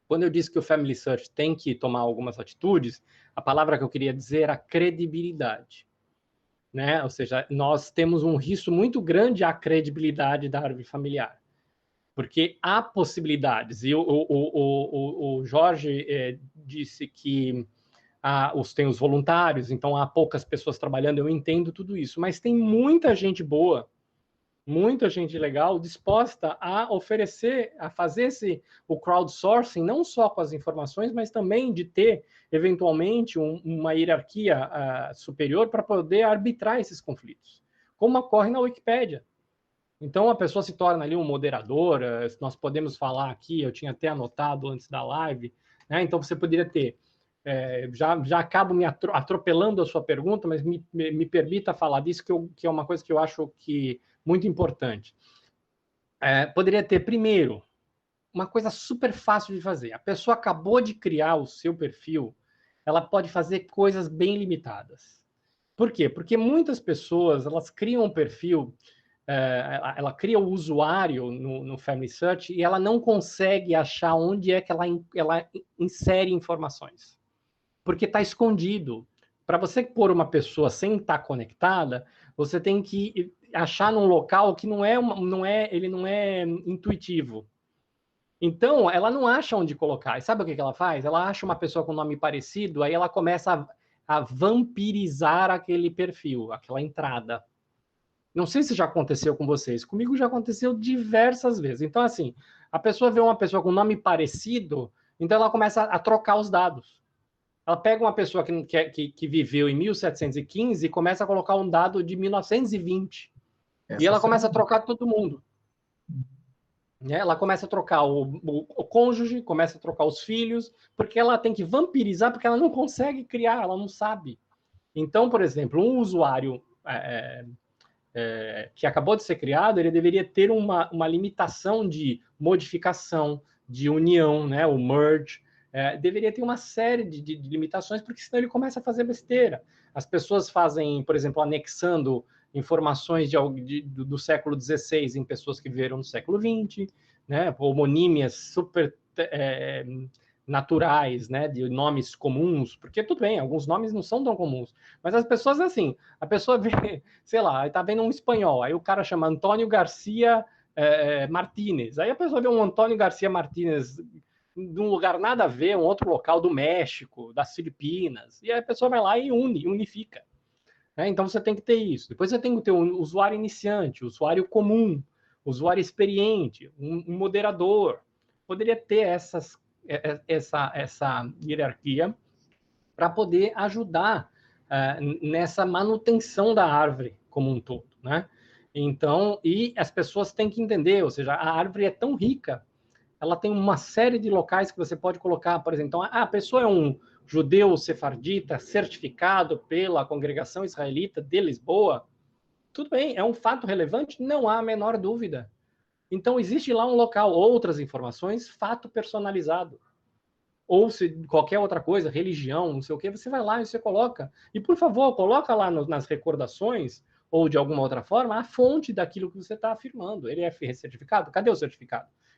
Quando eu disse que o Family Search tem que tomar algumas atitudes, a palavra que eu queria dizer era credibilidade, né? Ou seja, nós temos um risco muito grande à credibilidade da árvore familiar, porque há possibilidades, e o Jorge disse que tem os voluntários, então há poucas pessoas trabalhando, eu entendo tudo isso, mas tem muita gente boa, muita gente legal disposta a oferecer, a fazer o crowdsourcing, não só com as informações, mas também de ter, eventualmente, uma hierarquia superior para poder arbitrar esses conflitos, como ocorre na Wikipédia. Então, a pessoa se torna ali um moderador, nós podemos falar aqui, eu tinha até anotado antes da live, né? Então, você poderia ter, já acabo me atropelando a sua pergunta, mas me permita falar disso, que é uma coisa que eu acho que muito importante. Poderia ter, primeiro, uma coisa super fácil de fazer. A pessoa acabou de criar o seu perfil, ela pode fazer coisas bem limitadas. Por quê? Porque muitas pessoas, elas criam um perfil, ela cria o usuário no Family Search e ela não consegue achar onde é que ela insere informações. Porque está escondido. Para você pôr uma pessoa sem estar conectada, você tem que achar num local que ele não é intuitivo. Então, ela não acha onde colocar. E sabe o que ela faz? Ela acha uma pessoa com nome parecido, aí ela começa a vampirizar aquele perfil, aquela entrada. Não sei se já aconteceu com vocês. Comigo já aconteceu diversas vezes. Então, assim, a pessoa vê uma pessoa com nome parecido, então ela começa a trocar os dados. Ela pega uma pessoa que viveu em 1715 e começa a colocar um dado de 1920. E ela começa a trocar todo mundo. Ela começa a trocar o cônjuge, começa a trocar os filhos, porque ela tem que vampirizar, porque ela não consegue criar, ela não sabe. Então, por exemplo, um usuário que acabou de ser criado, ele deveria ter uma limitação de modificação, de união, né, o merge, deveria ter uma série de limitações, porque senão ele começa a fazer besteira. As pessoas fazem, por exemplo, anexando informações do século XVI em pessoas que viveram no século XX, né, homonímias super naturais, né, de nomes comuns, porque tudo bem, alguns nomes não são tão comuns, mas as pessoas, assim, a pessoa vê, sei lá, tá vendo um espanhol, aí o cara chama Antônio Garcia Martínez, aí a pessoa vê um Antônio Garcia Martínez de um lugar nada a ver, um outro local do México, das Filipinas, e aí a pessoa vai lá e unifica. Então você tem que ter isso. Depois você tem que ter um usuário iniciante, usuário comum, usuário experiente, um moderador. Poderia ter essa hierarquia para poder ajudar nessa manutenção da árvore como um todo, né? Então, e as pessoas têm que entender, ou seja, a árvore é tão rica, ela tem uma série de locais que você pode colocar, por exemplo, então, a pessoa é um judeu sefardita certificado pela congregação israelita de Lisboa, tudo bem, é um fato relevante, não há a menor dúvida. Então, existe lá um local, outras informações, fato personalizado. Ou se qualquer outra coisa, religião, não sei o que, você vai lá e você coloca. E, por favor, coloca lá nas recordações, ou de alguma outra forma, a fonte daquilo que você está afirmando. Ele é certificado? Cadê o certificado?